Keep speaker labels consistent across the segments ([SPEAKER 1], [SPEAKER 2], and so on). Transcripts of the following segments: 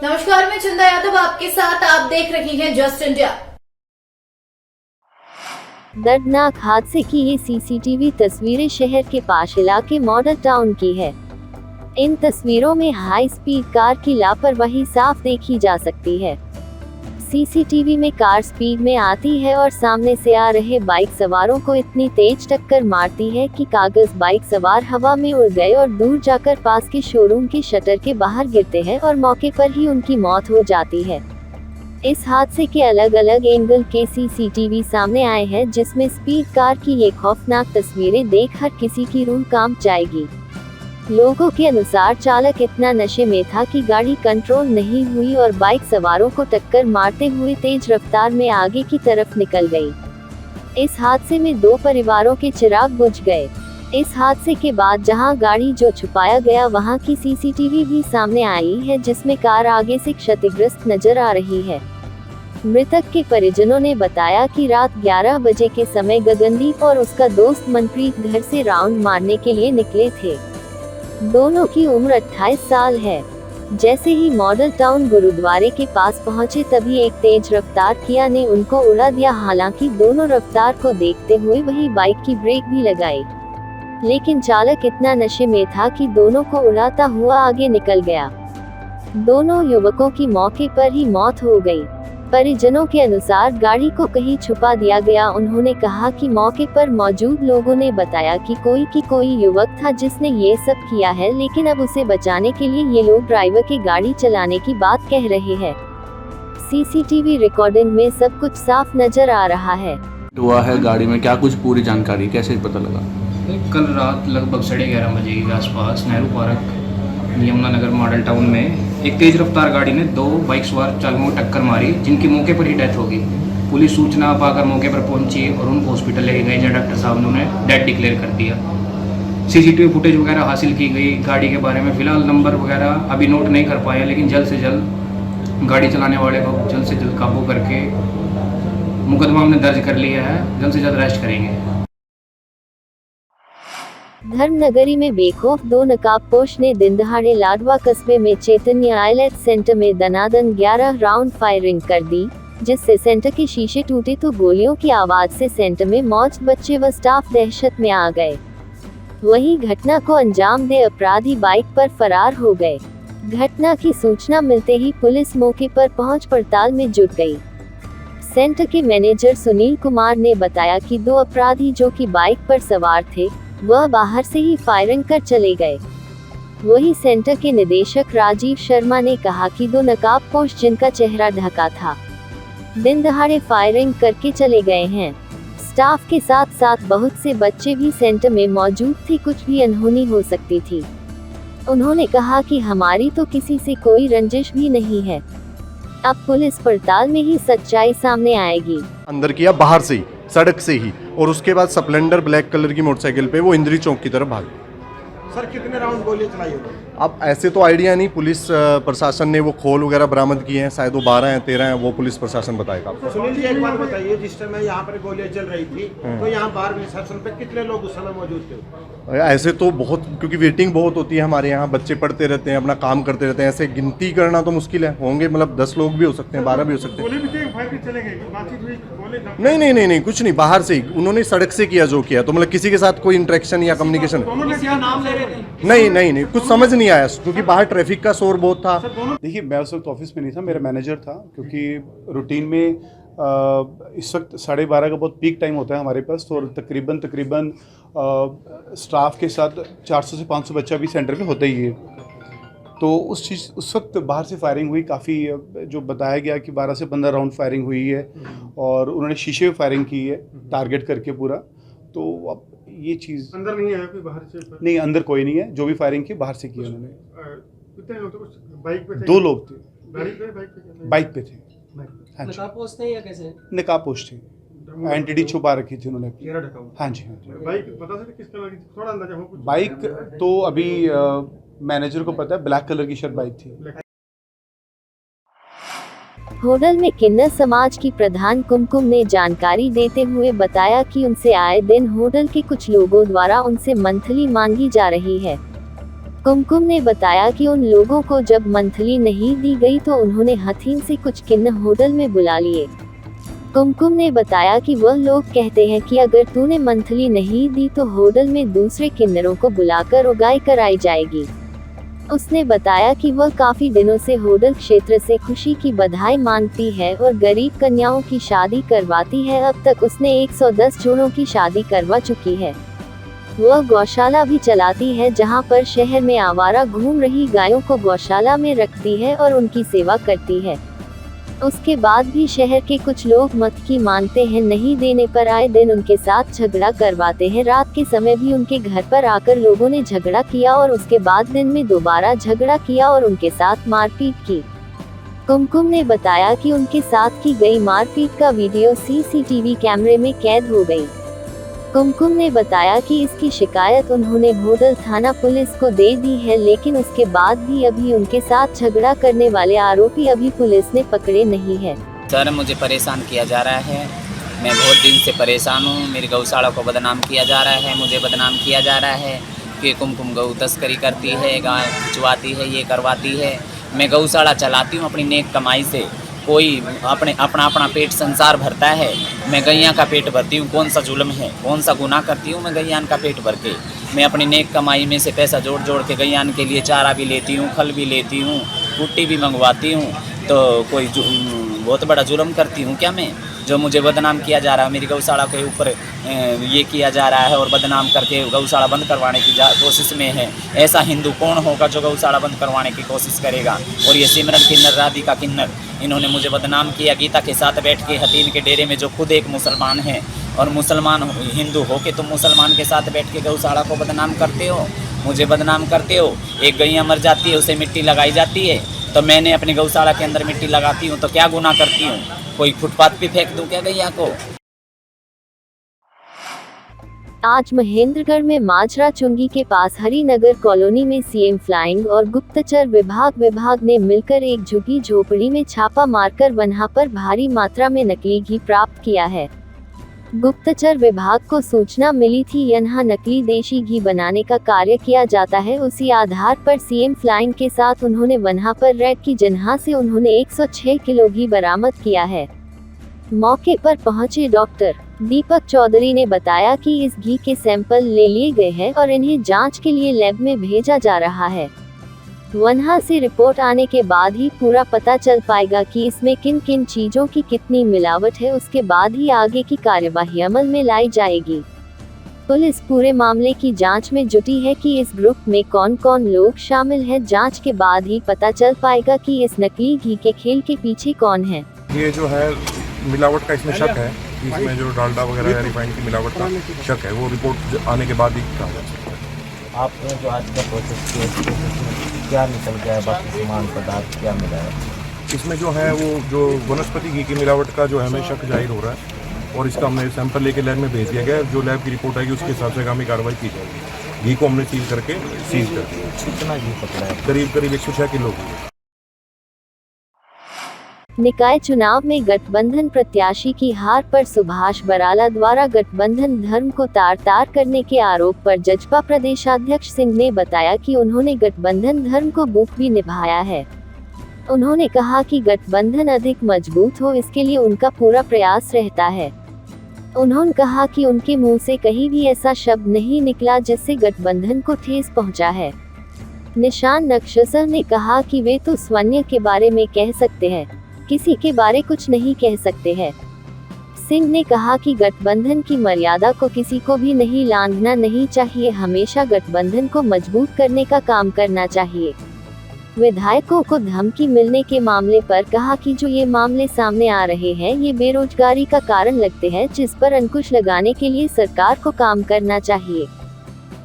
[SPEAKER 1] नमस्कार, मैं चंदा यादव आपके साथ। आप देख रही हैं जस्ट इंडिया।
[SPEAKER 2] दर्दनाक हादसे की ये सीसीटीवी तस्वीरें शहर के पाश इलाके मॉडल टाउन की है। इन तस्वीरों में हाई स्पीड कार की लापरवाही साफ देखी जा सकती है। सीसीटीवी में कार स्पीड में आती है और सामने से आ रहे बाइक सवारों को इतनी तेज टक्कर मारती है कि कागज बाइक सवार हवा में उड़ गए और दूर जाकर पास के शोरूम के शटर के बाहर गिरते हैं और मौके पर ही उनकी मौत हो जाती है। इस हादसे के अलग अलग एंगल के सीसीटीवी सामने आए हैं, जिसमें स्पीड कार की ये खौफनाक तस्वीरें देख हर किसी की रूह कांप जाएगी। लोगों के अनुसार चालक इतना नशे में था कि गाड़ी कंट्रोल नहीं हुई और बाइक सवारों को टक्कर मारते हुए तेज रफ्तार में आगे की तरफ निकल गई। इस हादसे में 2 परिवारों के चिराग बुझ गए। इस हादसे के बाद जहां गाड़ी जो छुपाया गया वहां की सीसीटीवी भी सामने आई है, जिसमें कार आगे से क्षतिग्रस्त नजर आ रही है। मृतक के परिजनों ने बताया कि रात 11 बजे के समय गगनदीप और उसका दोस्त मनप्रीत घर से राउंड मारने के लिए निकले थे। दोनों की उम्र 28 साल है। जैसे ही मॉडल टाउन गुरुद्वारे के पास पहुंचे तभी एक तेज रफ्तार किया ने उनको उड़ा दिया। हालांकि दोनों रफ्तार को देखते हुए वही बाइक की ब्रेक भी लगाई, लेकिन चालक इतना नशे में था कि दोनों को उड़ाता हुआ आगे निकल गया। दोनों युवकों की मौके पर ही मौत हो गई। परिजनों के अनुसार गाड़ी को कहीं छुपा दिया गया। उन्होंने कहा कि मौके पर मौजूद लोगों ने बताया कि कोई युवक था जिसने ये सब किया है, लेकिन अब उसे बचाने के लिए ये लोग ड्राइवर के गाड़ी चलाने की बात कह रहे हैं। सीसीटीवी रिकॉर्डिंग में सब कुछ साफ नजर आ रहा है।
[SPEAKER 3] हुआ है गाड़ी में क्या कुछ पूरी जानकारी कैसे पता लगा?
[SPEAKER 4] कल रात लगभग 11:30 बजे के आसपास Nehru park Yamunanagar model town में एक तेज रफ्तार गाड़ी ने 2 बाइक सवार चालकों को टक्कर मारी, जिनकी मौके पर ही डेथ हो गई। पुलिस सूचना पाकर मौके पर पहुंची और उनको हॉस्पिटल लेके गए, जहाँ डॉक्टर साहब ने उन्हें डेथ डिक्लेयर कर दिया। सीसीटीवी फुटेज वगैरह हासिल की गई। गाड़ी के बारे में फिलहाल नंबर वगैरह अभी नोट नहीं कर पाए, लेकिन जल्द से जल्द गाड़ी चलाने वाले को जल्द से जल्द काबू करके मुकदमा हमने दर्ज कर लिया है, जल्द से जल्द अरेस्ट करेंगे।
[SPEAKER 2] धर्मनगरी में बेखौफ 2 नकाबपोश ने दिनदहाड़े लाडवा कस्बे में चैतन्य आइलेट सेंटर में दनादन 11 राउंड फायरिंग कर दी, जिससे सेंटर के शीशे टूटे तो गोलियों की आवाज से सेंटर में मौजूद बच्चे व स्टाफ दहशत में आ गए। वहीं घटना को अंजाम दे अपराधी बाइक पर फरार हो गए। घटना की सूचना मिलते ही पुलिस मौके पर पहुंच पड़ताल में जुट गई। सेंटर के मैनेजर सुनील कुमार ने बताया कि 2 अपराधी जो कि बाइक पर सवार थे वह बाहर से ही फायरिंग कर चले गए। वही सेंटर के निदेशक राजीव शर्मा ने कहा कि 2 नकाबपोश जिनका चेहरा ढका था दिन दहाड़े फायरिंग करके चले गए हैं। स्टाफ के साथ साथ बहुत से बच्चे भी सेंटर में मौजूद थे, कुछ भी अनहोनी हो सकती थी। उन्होंने कहा कि हमारी तो किसी से कोई रंजिश भी नहीं है। अब पुलिस पड़ताल में ही सच्चाई सामने आएगी।
[SPEAKER 5] अंदर किया बाहर से ही, सड़क से ही, और उसके बाद स्प्लेंडर ब्लैक कलर की मोटरसाइकिल पे वो इंद्री चौक की तरफ भागे।
[SPEAKER 6] सर कितने राउंड गोली चलाई होगी?
[SPEAKER 5] अब ऐसे तो आइडिया नहीं, पुलिस प्रशासन ने वो खोल वगैरह बरामद किए हैं, शायद वो 12 हैं 13 हैं, वो पुलिस प्रशासन बताएगा।
[SPEAKER 6] सुनील जी एक बात बताइए, जिस समय यहाँ पर गोलियां चल रही थी तो यहाँ बार रिसेप्शन पे कितने लोग उस समय मौजूद थे?
[SPEAKER 5] ऐसे तो बहुत, क्योंकि वेटिंग बहुत होती है हमारे यहाँ, बच्चे पढ़ते रहते हैं, अपना काम करते रहते हैं, ऐसे गिनती करना तो मुश्किल है। होंगे मतलब 10 लोग भी हो सकते हैं, 12 भी हो सकते हैं। नहीं, कुछ नहीं, बाहर से ही उन्होंने सड़क से किया जो किया, तो मतलब किसी के साथ कोई इंटरेक्शन या कम्युनिकेशन नहीं, कुछ समझ नहीं आया, क्योंकि बाहर ट्रैफिक का शोर बहुत था।
[SPEAKER 7] देखिए, मैं उस वक्त ऑफिस में नहीं था, मेरा मैनेजर था, क्योंकि रूटीन में इस वक्त 12:30 का बहुत पीक टाइम होता है हमारे पास, तो तकरीबन स्टाफ के साथ 400 से 500 बच्चा भी सेंटर पे होता ही है। तो उस वक्त बाहर से फायरिंग हुई, काफ़ी जो बताया गया कि 12 से 15 राउंड फायरिंग हुई है, और उन्होंने शीशे में फायरिंग की है टारगेट करके पूरा। तो अब ये चीज़
[SPEAKER 6] अंदर नहीं आया कोई बाहर से?
[SPEAKER 7] नहीं, अंदर कोई नहीं है, जो भी फायरिंग की बाहर से की उन्होंने।
[SPEAKER 6] कितने लोग थे? बाइक पे थे?
[SPEAKER 7] 2 लोग थे,
[SPEAKER 6] बाइक पे
[SPEAKER 7] थे। हाँ जी,
[SPEAKER 4] नकाबपोश थे या कैसे?
[SPEAKER 7] नकाबपोश थे, एंटिटी छुपा रखी थी उन्होंने।
[SPEAKER 6] चेहरा ढका हुआ।
[SPEAKER 7] हाँ जी।
[SPEAKER 6] बाइक पता चला किस कलर की? थोड़ा अंदाजा हो कुछ?
[SPEAKER 7] बाइक तो अभी मैनेजर को पता है, ब्लैक कलर की शर्ट बाइक थी।
[SPEAKER 2] होडल में किन्नर समाज की प्रधान कुमकुम ने जानकारी देते हुए बताया कि उनसे आए दिन होडल के कुछ लोगों द्वारा उनसे मंथली मांगी जा रही है। कुमकुम ने बताया कि उन लोगों को जब मंथली नहीं दी गई तो उन्होंने हथीन से कुछ किन्नर होटल में बुला लिए। कुमकुम ने बताया कि वह लोग कहते हैं कि अगर तूने मंथली नहीं दी तो होटल में दूसरे किन्नरों को बुलाकर उगाई कराई जाएगी। उसने बताया कि वह काफी दिनों से होटल क्षेत्र से खुशी की बधाई मांगती है और गरीब कन्याओं की शादी करवाती है। अब तक उसने 110 जोड़ों की शादी करवा चुकी है। वह गौशाला भी चलाती है जहां पर शहर में आवारा घूम रही गायों को गौशाला में रखती है और उनकी सेवा करती है। उसके बाद भी शहर के कुछ लोग मत की मानते हैं, नहीं देने पर आए दिन उनके साथ झगड़ा करवाते हैं। रात के समय भी उनके घर पर आकर लोगों ने झगड़ा किया और उसके बाद दिन में दोबारा झगड़ा किया और उनके साथ मारपीट की। कुमकुम ने बताया कि उनके साथ की गई मारपीट का वीडियो सीसीटीवी कैमरे में कैद हो गई। कुमकुम ने बताया कि इसकी शिकायत उन्होंने होटल थाना पुलिस को दे दी है, लेकिन उसके बाद भी अभी उनके साथ झगड़ा करने वाले आरोपी अभी पुलिस ने पकड़े नहीं है।
[SPEAKER 8] सर, मुझे परेशान किया जा रहा है। मैं बहुत दिन से परेशान हूँ। मेरी गौशाला को बदनाम किया जा रहा है, मुझे बदनाम किया जा रहा है कि कुमकुम गौ तस्करी करती है, गाय खिंचवाती है, ये करवाती है। मैं गौशाला चलाती हूँ अपनी नेक कमाई से। कोई अपना पेट संसार भरता है, मैं गैया का पेट भरती हूँ। कौन सा जुल्म है, कौन सा गुनाह करती हूँ मैं गैयान का पेट भर के। मैं अपनी नेक कमाई में से पैसा जोड़ जोड़ के गैयान के लिए चारा भी लेती हूँ, खल भी लेती हूँ, कुट्टी भी मंगवाती हूँ। तो कोई बहुत बड़ा जुल्म करती हूँ क्या मैं, जो मुझे बदनाम किया जा रहा है। मेरी गौशाला के ऊपर ये किया जा रहा है और बदनाम करके गौशाला बंद करवाने की कोशिश में है। ऐसा हिंदू कौन होगा जो गौशाला बंद करवाने की कोशिश करेगा। और ये सिमरन किन्नर, राधिका किन्नर, इन्होंने मुझे बदनाम किया। गीता के साथ बैठ के हतीन के डेरे में, जो खुद एक मुसलमान है और मुसलमान हिंदू हो के तुम मुसलमान के साथ बैठ के गौशाला को बदनाम करते हो, मुझे बदनाम करते हो। एक गैया मर जाती है, उसे मिट्टी लगाई जाती है, तो मैंने अपनी गौशाला के अंदर मिट्टी लगाती हूँ, तो क्या गुनाह करती हूँ? कोई फुटपाथ पे फेंक दूं क्या गैया को?
[SPEAKER 2] आज महेंद्रगढ़ में माजरा चुंगी के पास हरिनगर कॉलोनी में सीएम फ्लाइंग और गुप्तचर विभाग ने मिलकर एक झुग्गी झोपड़ी में छापा मारकर वहां पर भारी मात्रा में नकली घी प्राप्त किया है। गुप्तचर विभाग को सूचना मिली थी यहाँ नकली देशी घी बनाने का कार्य किया जाता है। उसी आधार पर सीएम फ्लाइंग के साथ उन्होंने वहां पर रेड की जहाँ से उन्होंने 106 किलो घी बरामद किया है। मौके पर पहुंचे डॉक्टर दीपक चौधरी ने बताया कि इस घी के सैंपल ले लिए गए हैं और इन्हें जांच के लिए लैब में भेजा जा रहा है। वहां से रिपोर्ट आने के बाद ही पूरा पता चल पाएगा कि इसमें किन किन चीजों की कितनी मिलावट है। उसके बाद ही आगे की कार्यवाही अमल में लाई जाएगी। पुलिस पूरे मामले की जांच में जुटी है कि इस ग्रुप में कौन कौन लोग शामिल हैं। जांच के बाद ही पता चल पाएगा कि इस नकली घी के खेल के पीछे कौन है।
[SPEAKER 9] ये जो है मिलावट का इसमें शक है, इसमें जो डालडा वगैरह या रिफाइंड की मिलावट का शक है, वो रिपोर्ट आने के बाद ही कहा जा सकता है।
[SPEAKER 10] आपने जो आज का प्रोसेस किया, क्या निकल गया है, बाकी सामान पदार्थ क्या मिला है?
[SPEAKER 9] इसमें जो है वो जो वनस्पति घी की मिलावट का जो है हमें शक जाहिर हो रहा है और इसका हमने सैंपल लेके लैब में भेज दिया गया है। जो लैब की रिपोर्ट आएगी उसके हिसाब से आगामी कार्रवाई की जाएगी। घी को हमने सील करके सीज कर दिया।
[SPEAKER 10] कितना घी पकड़ा है?
[SPEAKER 9] करीब 106 किलो घी।
[SPEAKER 2] निकाय चुनाव में गठबंधन प्रत्याशी की हार पर सुभाष बराला द्वारा गठबंधन धर्म को तार-तार करने के आरोप पर जजपा प्रदेशाध्यक्ष सिंह ने बताया कि उन्होंने गठबंधन धर्म को बखूबी निभाया है। उन्होंने कहा कि गठबंधन अधिक मजबूत हो, इसके लिए उनका पूरा प्रयास रहता है। उन्होंने कहा कि उनके मुंह से कहीं भी ऐसा शब्द नहीं निकला जिससे गठबंधन को ठेस पहुंचा है। निशान नक्शसर ने कहा कि वे तो स्वन्य के बारे में कह सकते हैं, किसी के बारे कुछ नहीं कह सकते हैं। सिंह ने कहा कि गठबंधन की मर्यादा को किसी को भी नहीं लांघना नहीं चाहिए, हमेशा गठबंधन को मजबूत करने का काम करना चाहिए। विधायकों को धमकी मिलने के मामले पर कहा कि जो ये मामले सामने आ रहे हैं ये बेरोजगारी का कारण लगते हैं, जिस पर अंकुश लगाने के लिए सरकार को काम करना चाहिए।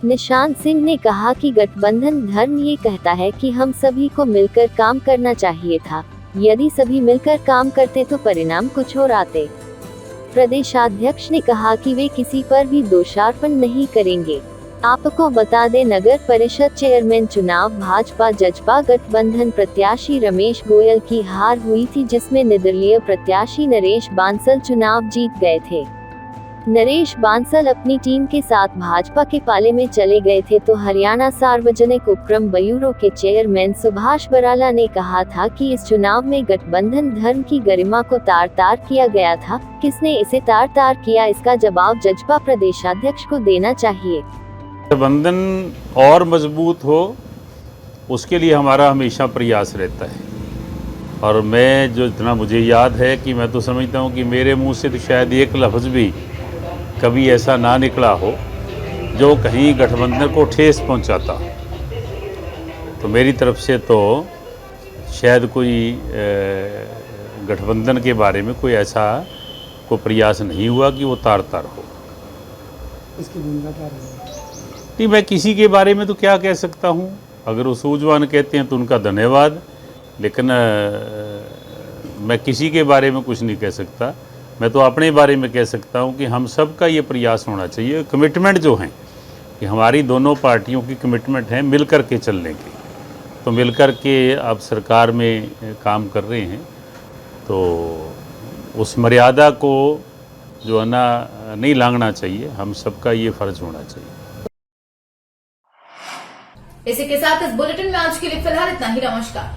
[SPEAKER 2] निशान सिंह ने कहा कि गठबंधन धर्म ये कहता है कि हम सभी को मिलकर काम करना चाहिए था। यदि सभी मिलकर काम करते तो परिणाम कुछ और आते। प्रदेशाध्यक्ष ने कहा कि वे किसी पर भी दोषारोपण नहीं करेंगे। आपको बता दें, नगर परिषद चेयरमैन चुनाव भाजपा जजपा गठबंधन प्रत्याशी रमेश गोयल की हार हुई थी, जिसमें निर्दलीय प्रत्याशी नरेश बांसल चुनाव जीत गए थे। नरेश बांसल अपनी टीम के साथ भाजपा के पाले में चले गए थे तो हरियाणा सार्वजनिक उपक्रम ब्यूरो के चेयरमैन सुभाष बराला ने कहा था कि इस चुनाव में गठबंधन धर्म की गरिमा को तार-तार किया गया था। किसने इसे तार-तार किया, इसका जवाब जजपा प्रदेशाध्यक्ष को देना चाहिए।
[SPEAKER 11] गठबंधन और मजबूत हो उसके लिए हमारा हमेशा प्रयास रहता है, और मैं जो इतना मुझे याद है कि मैं तो समझता हूँ कि मेरे मुंह से तो शायद एक लफ्ज़ भी कभी ऐसा ना निकला हो जो कहीं गठबंधन को ठेस पहुँचाता। तो मेरी तरफ से तो शायद कोई गठबंधन के बारे में कोई ऐसा कोई प्रयास नहीं हुआ कि वो तार-तार हो।
[SPEAKER 12] इसकी भूमिका क्या रहेगी?
[SPEAKER 11] नहीं, मैं किसी के बारे में तो क्या कह सकता हूँ। अगर वो सूझवान कहते हैं तो उनका धन्यवाद, लेकिन मैं किसी के बारे में कुछ नहीं कह सकता। मैं तो अपने बारे में कह सकता हूँ कि हम सब का ये प्रयास होना चाहिए, कमिटमेंट जो हैं कि हमारी दोनों पार्टियों की कमिटमेंट है मिल कर के चलने की। तो मिल कर के अब सरकार में काम कर रहे हैं, तो उस मर्यादा को जो है ना नहीं लांघना चाहिए। हम सबका ये फ़र्ज होना चाहिए।
[SPEAKER 1] इसी के साथ इस बुलेटिन में आज के लिए फिलहाल इतना ही। नमस्कार।